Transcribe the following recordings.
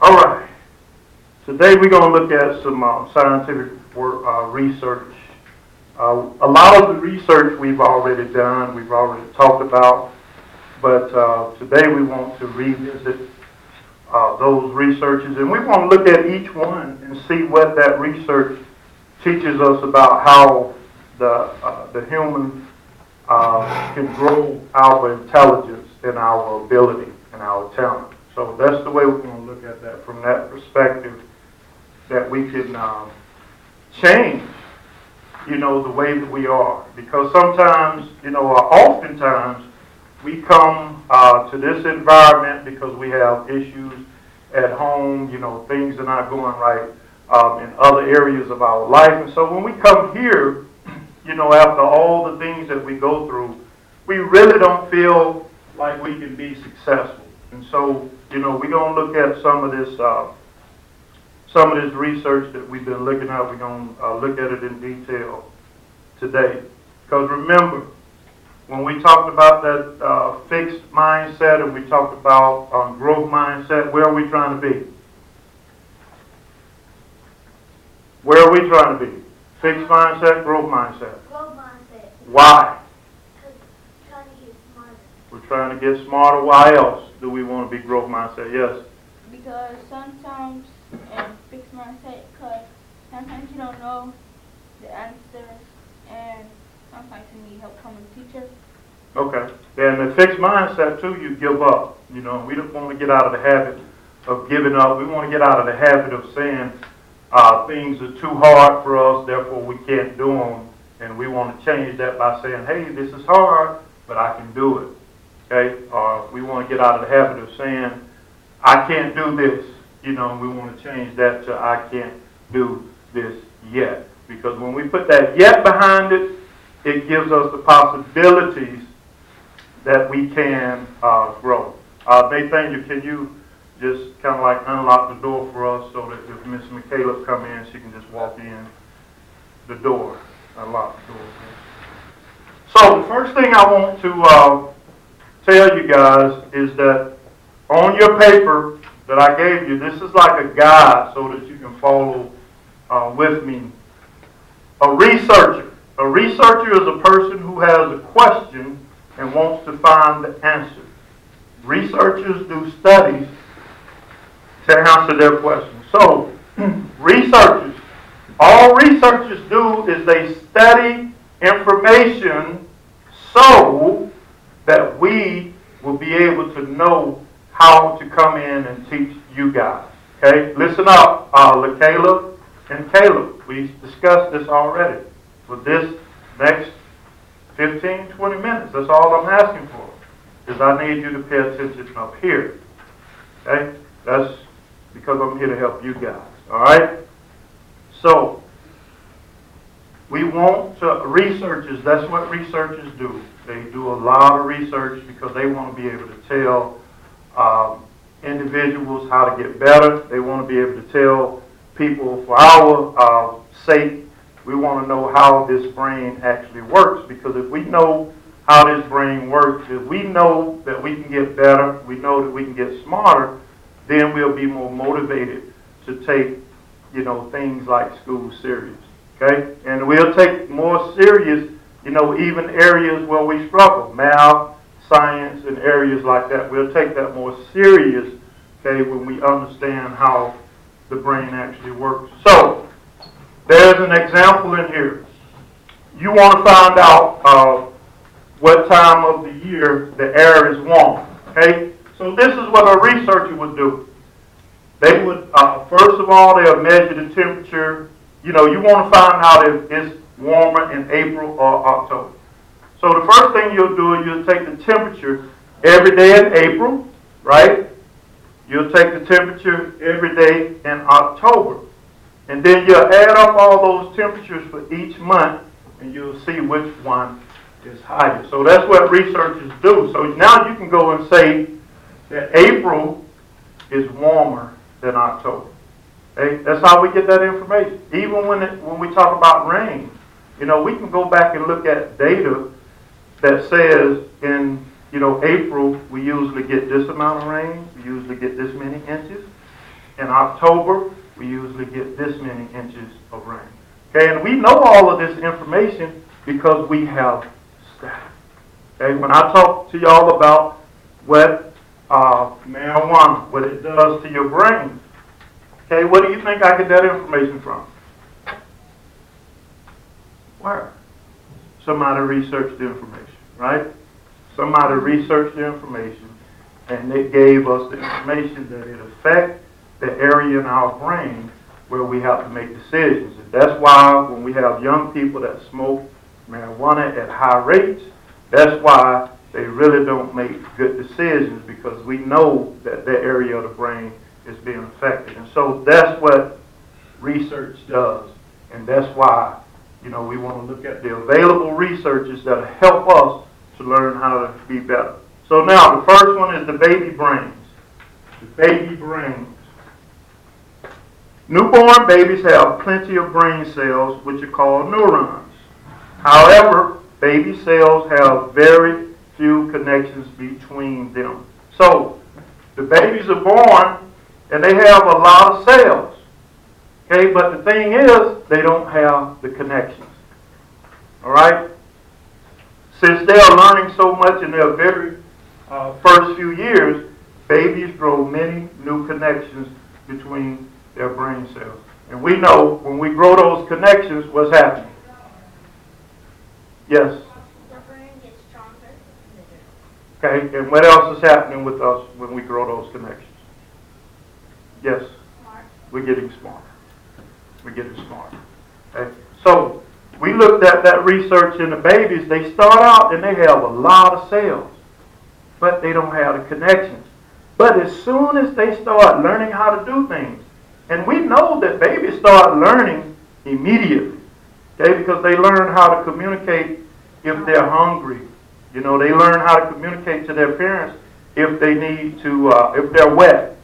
All right. Today we're going to look at some scientific work, research. A lot of the research we've already done, we've already talked about, but today we want to revisit those researches, and we want to look at each one and see what that research teaches us about how the human can grow our intelligence and our ability and our talent. So that's the way we're going to look at that from that perspective, that we can change, the way that we are. Because sometimes, oftentimes, we come to this environment because we have issues at home, things are not going right in other areas of our life. And so when we come here, after all the things that we go through, we really don't feel like we can be successful. And so, we're going to look at some of this research that we've been looking at. We're going to look at it in detail today. Because remember, when we talked about that fixed mindset and we talked about growth mindset, where are we trying to be? Where are we trying to be? Fixed mindset, growth mindset. Growth mindset. Why? Because we're trying to get smarter. We're trying to get smarter. Why else do we want to be growth mindset? Yes? Because sometimes in fixed mindset, because sometimes you don't know the answers, and sometimes you need help from a teacher. Okay. Then the fixed mindset, too, you give up. We don't want to get out of the habit of giving up. We want to get out of the habit of saying things are too hard for us, therefore we can't do them. And we want to change that by saying, hey, this is hard, but I can do it. Okay? We want to get out of the habit of saying, I can't do this. We want to change that to I can't do this yet. Because when we put that yet behind it, it gives us the possibilities that we can grow. Nathaniel, can you just kind of like unlock the door for us so that if Miss McCaleb come in, she can just walk in the door, unlock the door. So the first thing I want to tell you guys is that on your paper that I gave you, this is like a guide so that you can follow with me. A researcher is a person who has a question and wants to find the answer. Researchers do studies to answer their questions. So, all researchers do is they study information so that we will be able to know how to come in and teach you guys. Okay? Listen up, LaKayla and Caleb. We discussed this already. For this next 15, 20 minutes, that's all I'm asking for. Is I need you to pay attention up here. Okay? That's because I'm here to help you guys. Alright? So, we want to, researchers, that's what researchers do. They do a lot of research because they want to be able to tell individuals how to get better. They want to be able to tell people for our sake, we want to know how this brain actually works. Because if we know how this brain works, if we know that we can get better, we know that we can get smarter, then we'll be more motivated to take, things like school serious. Okay? And we'll take more serious, even areas where we struggle, math, science, and areas like that. We'll take that more serious, okay, when we understand how the brain actually works. So, there's an example in here. You want to find out what time of the year the air is warm. Okay? So this is what a researcher would do. They would, first of all, they'll measure the temperature. You want to find out if it's warmer in April or October. So the first thing you'll do is you'll take the temperature every day in April, right? You'll take the temperature every day in October. And then you'll add up all those temperatures for each month, and you'll see which one is higher. So that's what researchers do. So now you can go and say that April is warmer than October. Okay? That's how we get that information. Even when we talk about rain, we can go back and look at data that says in April we usually get this amount of rain, we usually get this many inches. In October, we usually get this many inches of rain. Okay, and we know all of this information because we have studied. Okay, when I talk to y'all about what marijuana, what it does to your brain, okay, what do you think I get that information from? Where? Somebody researched the information, right? Somebody researched the information, and they gave us the information that it affects the area in our brain where we have to make decisions. And that's why when we have young people that smoke marijuana at high rates, that's why they really don't make good decisions, because we know that that area of the brain is being affected. And so that's what research does. And that's why, we want to look at the available researches that help us to learn how to be better. So now, the first one is the baby brains. The baby brains. Newborn babies have plenty of brain cells, which are called neurons. However, baby cells have very few connections between them. So, the babies are born, and they have a lot of cells. Okay, but the thing is, they don't have the connections. All right? Since they are learning so much in their very first few years, babies grow many new connections between their brain cells. And we know when we grow those connections, what's happening? Yes? The brain gets stronger. Okay, and what else is happening with us when we grow those connections? Yes? Smart. We're getting smarter. We're getting smarter. Okay? So, we looked at that research in the babies. They start out and they have a lot of cells, but they don't have the connections. But as soon as they start learning how to do things, and we know that babies start learning immediately, okay, because they learn how to communicate if they're hungry. They learn how to communicate to their parents if they need to, if they're wet.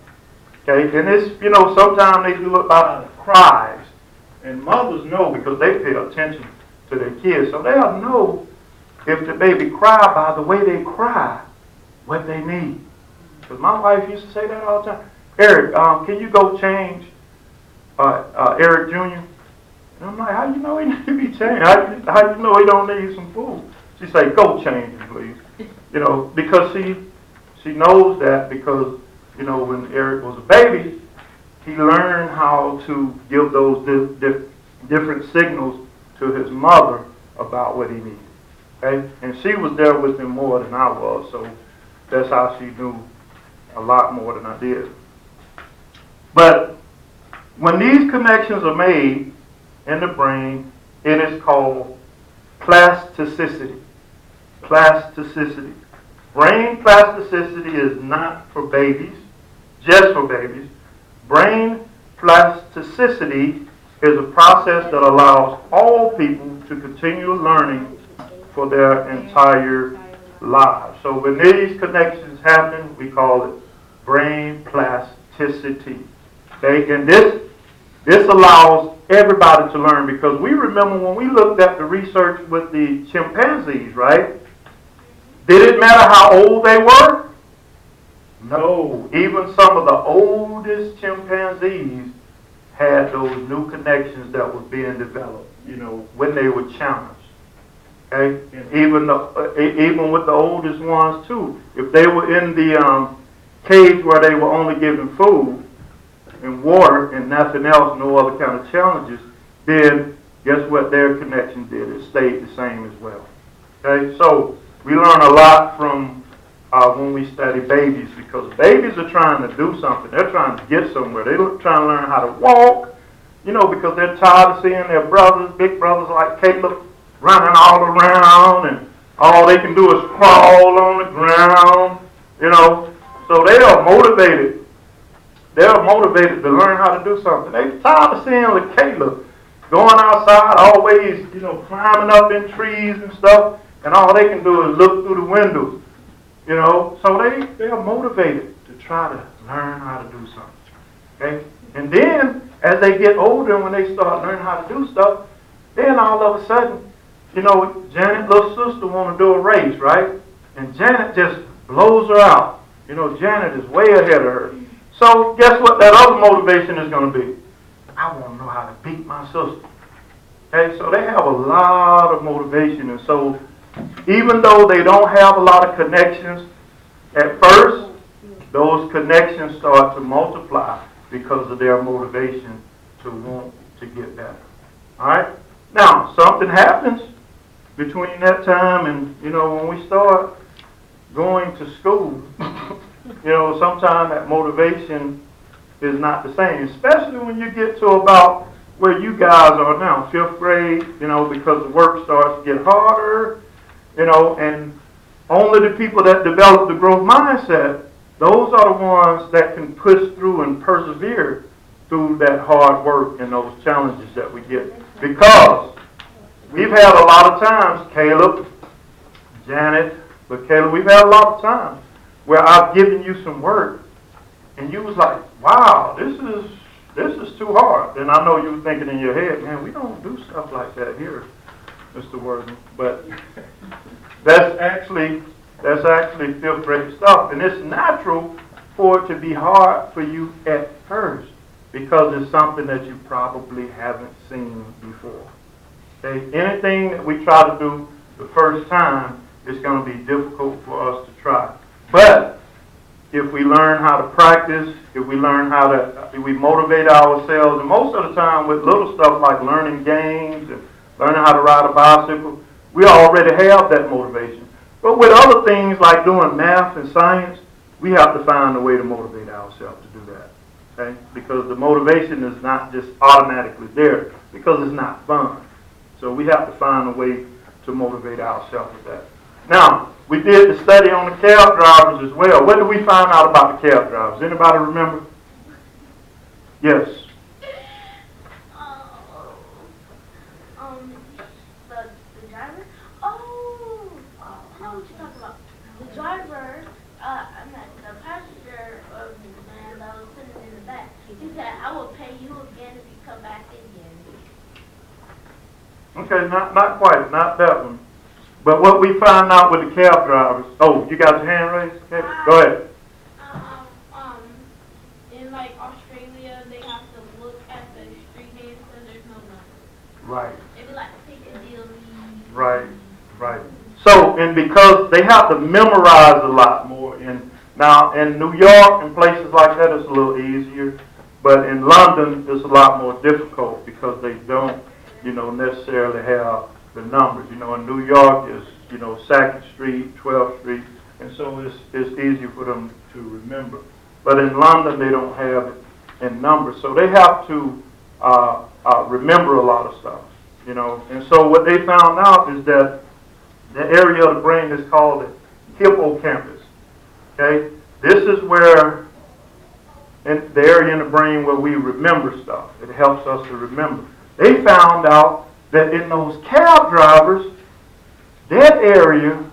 Okay, and this, sometimes they do it by cries. And mothers know because they pay attention to their kids. So they'll know if the baby cry by the way they cry, what they need. Because my wife used to say that all the time. Eric, can you go change Eric Jr.? And I'm like, how you know he need to be changed? How you know he don't need some food? She say, go change him, please. Because she knows that because, when Eric was a baby, he learned how to give those different signals to his mother about what he needed. Okay? And she was there with him more than I was, so that's how she knew a lot more than I did. But when these connections are made in the brain, it is called plasticity. Plasticity. Brain plasticity is not for babies, just for babies. Brain plasticity is a process that allows all people to continue learning for their entire lives. So when these connections happen, we call it brain plasticity. Okay, and this allows everybody to learn, because we remember when we looked at the research with the chimpanzees, right? Did it matter how old they were? No, even some of the oldest chimpanzees had those new connections that were being developed, when they were challenged. Okay, and even with the oldest ones too, if they were in the cage where they were only given food and water and nothing else, no other kind of challenges, then guess what their connection did? It stayed the same as well. Okay, so we learn a lot from when we study babies, because babies are trying to do something. They're trying to get somewhere. They're trying to learn how to walk, because they're tired of seeing their brothers, big brothers like Caleb, running all around, and all they can do is crawl on the ground, So they are motivated. They are motivated to learn how to do something. They're tired of seeing like Caleb going outside, always, climbing up in trees and stuff, and all they can do is look through the windows. So they are motivated to try to learn how to do something. Okay? And then, as they get older, when they start learning how to do stuff, then all of a sudden, Janet's little sister want to do a race, right? And Janet just blows her out. Janet is way ahead of her. So guess what that other motivation is going to be? I want to know how to beat my sister. Okay, so they have a lot of motivation. And so even though they don't have a lot of connections at first, those connections start to multiply because of their motivation to want to get better. All right? Now, something happens between that time and, when we start going to school, sometimes that motivation is not the same, especially when you get to about where you guys are now, 5th grade, because the work starts to get harder, and only the people that develop the growth mindset, those are the ones that can push through and persevere through that hard work and those challenges that we get. Because we've had a lot of times, Caleb, Janet, but Caleb, we've had a lot of times where I've given you some work and you was like, wow, this is too hard. And I know you were thinking in your head, man, we don't do stuff like that here, Mr. Worthing. But that's actually 5th grade stuff. And it's natural for it to be hard for you at first because it's something that you probably haven't seen before. Okay? Anything that we try to do the first time is going to be difficult for us to try. But if we learn how to practice, if we motivate ourselves, and most of the time with little stuff like learning games and learning how to ride a bicycle, we already have that motivation. But with other things like doing math and science, we have to find a way to motivate ourselves to do that. Okay? Because the motivation is not just automatically there because it's not fun. So we have to find a way to motivate ourselves with that. Now, we did the study on the cab drivers as well. What did we find out about the cab drivers? Anybody remember? Yes. The driver? Oh, I know what you're talking about. The driver, the passenger man that was sitting in the back, he said, I will pay you again if you come back again. Okay, not quite, not that one. But what we found out with the cab drivers, you got your hand raised? Okay, go ahead. In like Australia, they have to look at the street names because there's no numbers. Right. It'd be like Piccadilly. Right. So, and because they have to memorize a lot more. Now, in New York and places like that, it's a little easier. But in London, it's a lot more difficult because they don't, necessarily have the numbers. In New York is, 2nd Street, 12th Street, and so it's easy for them to remember. But in London, they don't have it in numbers, so they have to remember a lot of stuff, And so what they found out is that the area of the brain is called the hippocampus. Okay, this is where, in the area in the brain where we remember stuff. It helps us to remember. They found out that in those cab drivers, that area,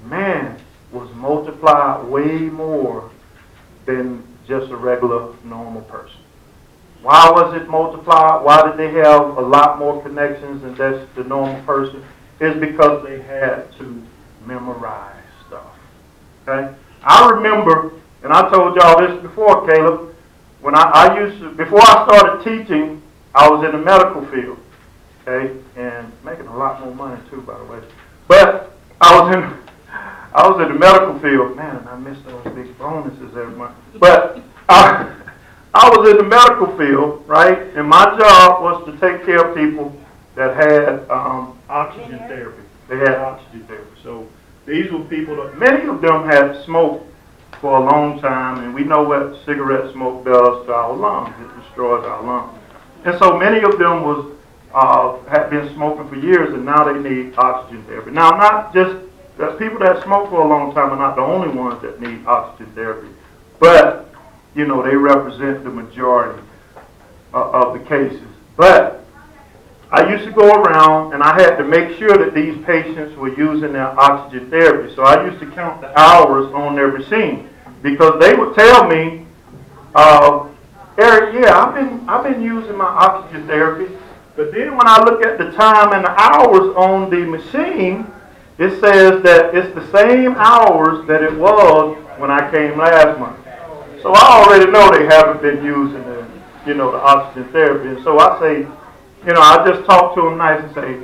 man, was multiplied way more than just a regular, normal person. Why was it multiplied? Why did they have a lot more connections than just the normal person? It's because they had to memorize stuff. Okay? I remember, and I told y'all this before, Caleb, when before I started teaching, I was in the medical field. Okay, and making a lot more money too, by the way. But I was in the medical field, man, and I missed those big bonuses every month. But I was in the medical field, right? And my job was to take care of people that had oxygen therapy. They had oxygen therapy. So these were people that many of them had smoked for a long time, and we know what cigarette smoke does to our lungs. It destroys our lungs. And so many of them had been smoking for years, and now they need oxygen therapy. Now, not just people that smoke for a long time are not the only ones that need oxygen therapy, but they represent the majority of the cases. But I used to go around, and I had to make sure that these patients were using their oxygen therapy. So I used to count the hours on their machine because they would tell me, Eric, yeah, I've been using my oxygen therapy. But then when I look at the time and the hours on the machine, it says that it's the same hours that it was when I came last month. So I already know they haven't been using the oxygen therapy. And so I say, I just talk to them nice and say,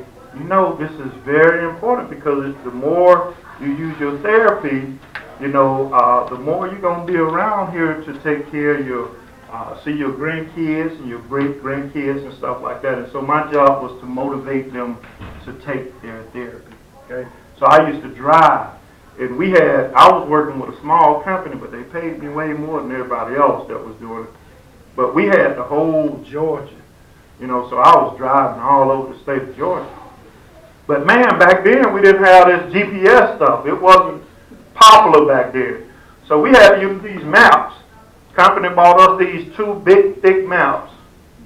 this is very important because the more you use your therapy, the more you're going to be around here to take care of see your grandkids and your great-grandkids and stuff like that. And so my job was to motivate them to take their therapy, okay? So I used to drive. And I was working with a small company, but they paid me way more than everybody else that was doing it. But we had the whole Georgia, so I was driving all over the state of Georgia. But man, back then we didn't have this GPS stuff. It wasn't popular back then. So we had to use these maps. Company bought us these 2 big, thick maps,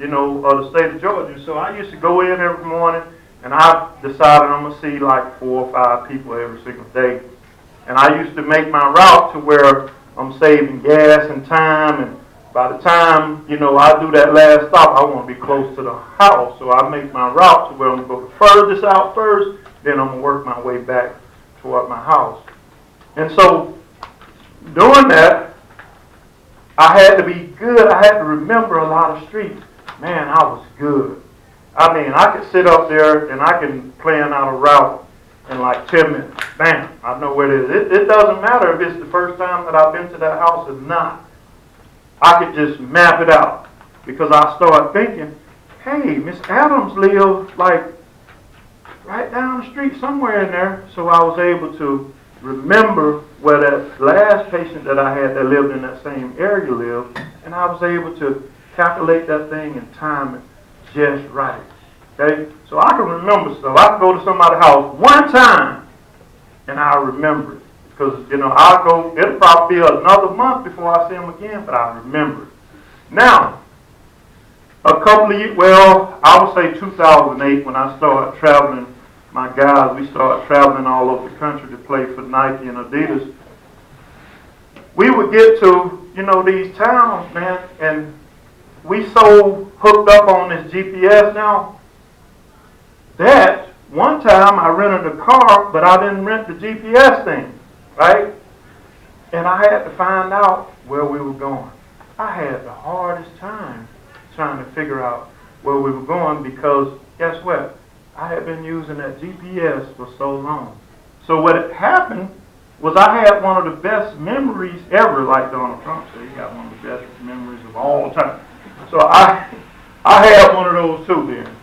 of the state of Georgia. So I used to go in every morning, and I decided I'm going to see like 4 or 5 people every single day. And I used to make my route to where I'm saving gas and time. And by the time, I do that last stop, I want to be close to the house. So I make my route to where I'm going to go the furthest out first, then I'm going to work my way back toward my house. And so doing that, I had to be good. I had to remember a lot of streets. Man, I was good. I mean, I could sit up there and I can plan out a route in like 10 minutes. Bam, I know where it is. It doesn't matter if it's the first time that I've been to that house or not. I could just map it out because I started thinking, hey, Miss Adams lives like right down the street somewhere in there. So I was able to remember where that last patient that I had that lived in that same area lived, and I was able to calculate that thing and time it just right. Okay? So I can remember stuff. I can go to somebody's house one time and I'll remember it. Because, I'll go, it'll probably be another month before I see them again, but I remember it. Now, a couple of years, I would say 2008 when I started traveling, my guys, we started traveling all over the country to play for Nike and Adidas. We would get to, these towns, man, and we so hooked up on this GPS now that one time I rented a car, but I didn't rent the GPS thing, right? And I had to find out where we were going. I had the hardest time trying to figure out where we were going because guess what? I had been using that GPS for so long. So what had happened was I had one of the best memories ever, like Donald Trump said. He got one of the best memories of all time. So I had one of those too then.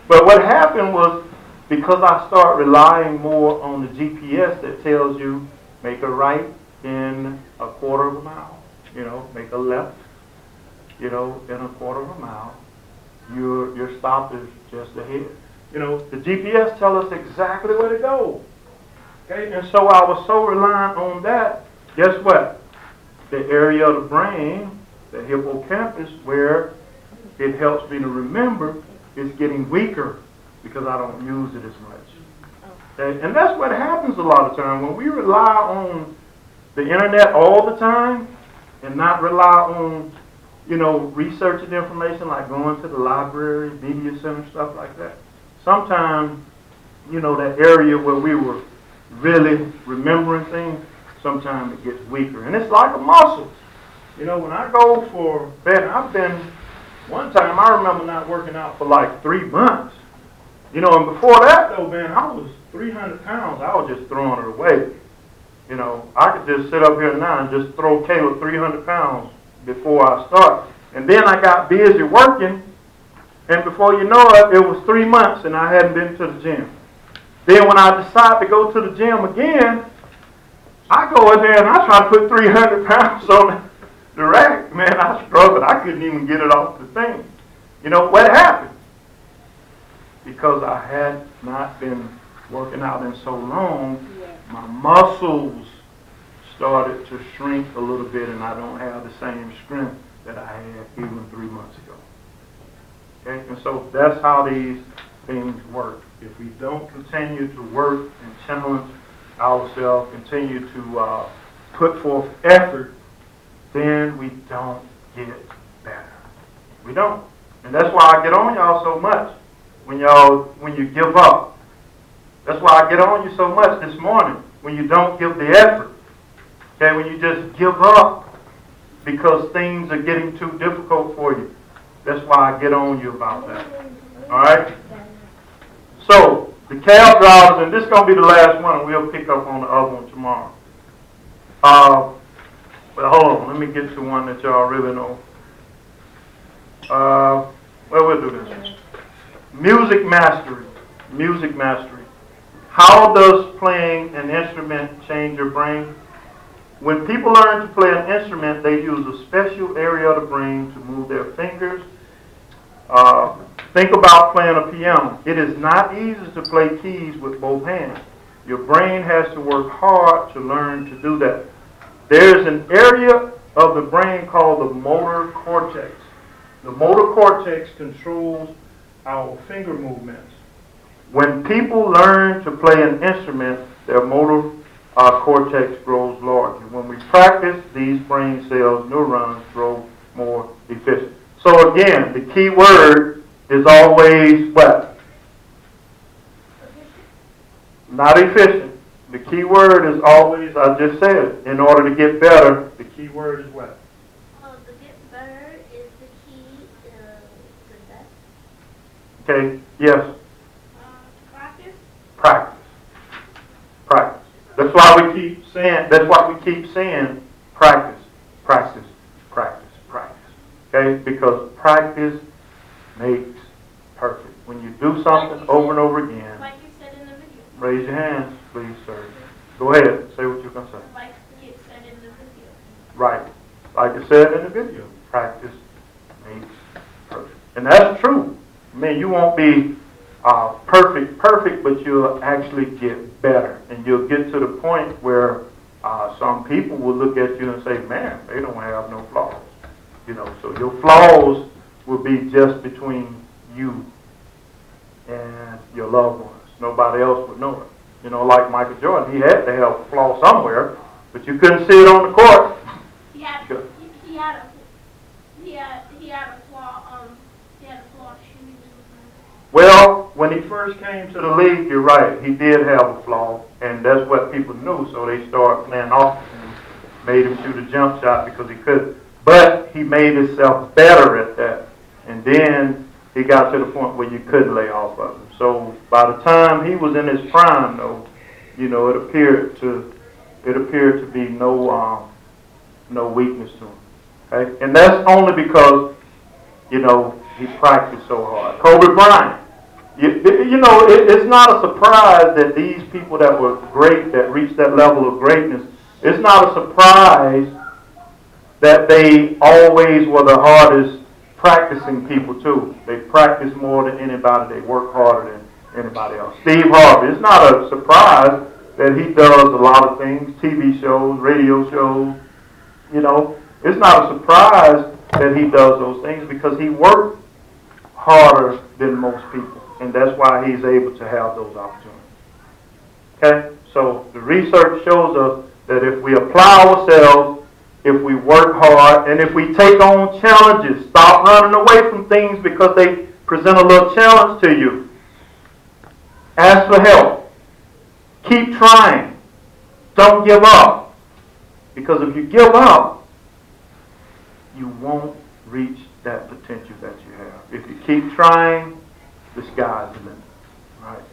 But what happened was because I started relying more on the GPS that tells you make a right in a quarter of a mile, make a left, in a quarter of a mile. Your stop is just ahead. The GPS tells us exactly where to go. Okay, and so I was so reliant on that. Guess what? The area of the brain, the hippocampus, where it helps me to remember, is getting weaker because I don't use it as much. Okay, and that's what happens a lot of times when we rely on the internet all the time and not rely on, researching information like going to the library, media center, stuff like that. Sometimes, that area where we were really remembering things, sometimes it gets weaker. And it's like a muscle. When I go for one time I remember not working out for like 3 months. And before that though, man, I was 300 pounds. I was just throwing it away. I could just sit up here now and just throw Caleb 300 pounds before I start. And then I got busy working. And before you know it, it was 3 months and I hadn't been to the gym. Then when I decide to go to the gym again, I go in there and I try to put 300 pounds on the rack. Man, I struggled. I couldn't even get it off the thing. What happened? Because I had not been working out in so long, my muscles started to shrink a little bit and I don't have the same strength that I had even 3 months ago. Okay? And so that's how these things work. If we don't continue to work and challenge ourselves, continue to put forth effort, then we don't get better. We don't. And that's why I get on y'all so much when you give up. That's why I get on you so much this morning when you don't give the effort. Okay, when you just give up because things are getting too difficult for you. That's why I get on you about that. All right? So, the calf drivers, and this is going to be the last one, and we'll pick up on the other one tomorrow. Well, hold on. Let me get to one that y'all really know. Well, we'll do this. Music mastery. Music mastery. How does playing an instrument change your brain? When people learn to play an instrument, they use a special area of the brain to move their fingers. Think about playing a piano. It is not easy to play keys with both hands. Your brain has to work hard to learn to do that. There's an area of the brain called the motor cortex. The motor cortex controls our finger movements. When people learn to play an instrument, their motor cortex grows larger. When we practice, these brain cells, neurons, grow more efficient. So again, the key word is always what? Not efficient. The key word is always, I just said, in order to get better, the key word is what? To get better is the key to that. Okay, yes? Practice. Practice. Practice. That's why we keep saying practice, practice, practice, practice. Okay? Because practice makes perfect. When you do something over and over again, Like you said in the video. raise your hands, please, sir. Go ahead. Say what you're going to say. Like you said in the video. Right. Like I said in the video, practice makes perfect. And that's true. I mean, you won't be perfect, but you'll actually get better. And you'll get to the point where some people will look at you and say, man, they don't have no flaws. You know, so your flaws will be just between you and your loved ones. Nobody else would know it. You know, like Michael Jordan, he had to have a flaw somewhere, but you couldn't see it on the court. He had a flaw. He had a flaw shooting. Well, when he first came to the league, you're right, he did have a flaw, and that's what people knew, so they started playing off and made him shoot a jump shot because he couldn't. But he made himself better at that, and then he got to the point where you couldn't lay off of him. So by the time he was in his prime, though, you know, it appeared to be no weakness to him. Okay? And that's only because, you know, he practiced so hard. Kobe Bryant. You know, it's not a surprise that these people that were great, that reached that level of greatness, it's not a surprise that they always were the hardest practicing people too. They practice more than anybody. They work harder than anybody else. Steve Harvey. It's not a surprise that he does a lot of things, TV shows, radio shows. You know, it's not a surprise that he does those things because he worked harder than most people, and that's why he's able to have those opportunities. Okay, so the research shows us that if we apply ourselves, if we work hard, and if we take on challenges, stop running away from things because they present a little challenge to you. Ask for help. Keep trying. Don't give up. Because if you give up, you won't reach that potential that you have. If you keep trying, the sky's the limit. Right?